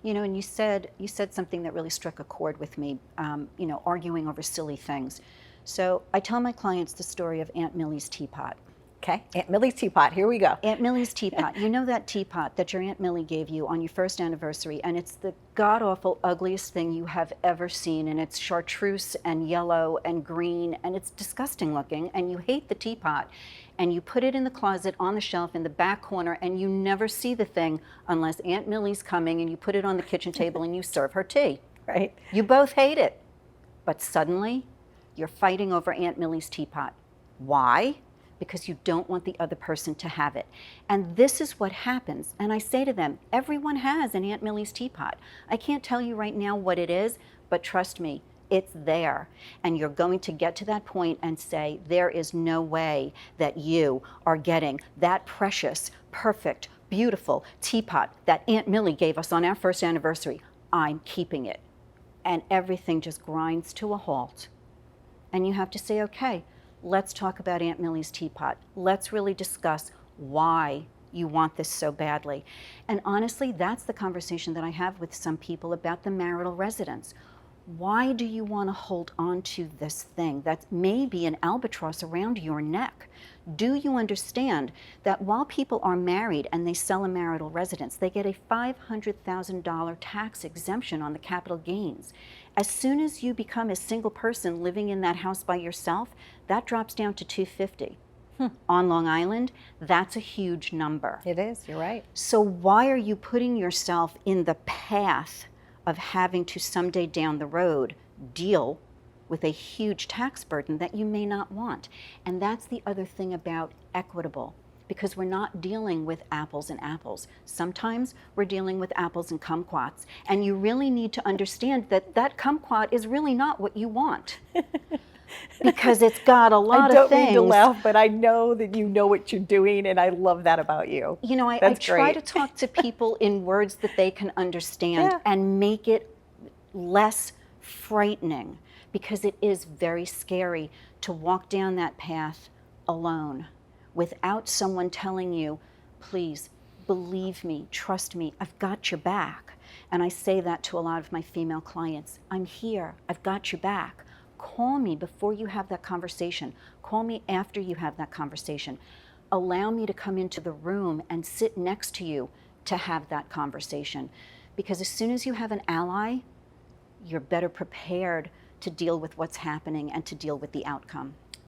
You know, and you said something that really struck a chord with me, you know, arguing over silly things. So I tell my clients the story of Aunt Millie's teapot. Okay, Aunt Millie's teapot, here we go. Aunt Millie's teapot. You know that teapot that your Aunt Millie gave you on your first anniversary, and it's the god-awful ugliest thing you have ever seen, and it's chartreuse and yellow and green, and it's disgusting looking, and you hate the teapot, and you put it in the closet on the shelf in the back corner, and you never see the thing unless Aunt Millie's coming, and you put it on the kitchen table and you serve her tea. Right. You both hate it, but suddenly you're fighting over Aunt Millie's teapot. Why? Because you don't want the other person to have it. And this is what happens. And I say to them, everyone has an Aunt Millie's teapot. I can't tell you right now what it is, but trust me, it's there. And you're going to get to that point and say, there is no way that you are getting that precious, perfect, beautiful teapot that Aunt Millie gave us on our first anniversary. I'm keeping it. And everything just grinds to a halt. And you have to say, okay, let's talk about Aunt Millie's teapot. Let's really discuss why you want this so badly. And honestly, that's the conversation that I have with some people about the marital residence. Why do you want to hold on to this thing that may be an albatross around your neck? Do you understand that while people are married and they sell a marital residence, they get a $500,000 tax exemption on the capital gains? As soon as you become a single person living in that house by yourself, that drops down to $250,000. On Long Island, that's a huge number. It is, you're right. So why are you putting yourself in the path of having to someday down the road deal with a huge tax burden that you may not want? And that's the other thing about equitable, because we're not dealing with apples and apples. Sometimes we're dealing with apples and kumquats, and you really need to understand that that kumquat is really not what you want. Because it's got a lot of things. I don't mean to laugh, but I know that you know what you're doing, and I love that about you. You know, I try to talk to people in words that they can understand and make it less frightening, because it is very scary to walk down that path alone without someone telling you, please, believe me, trust me, I've got your back. And I say that to a lot of my female clients. I'm here, I've got your back. Call me before you have that conversation. Call me after you have that conversation. Allow me to come into the room and sit next to you to have that conversation. Because as soon as you have an ally, you're better prepared to deal with what's happening and to deal with the outcome.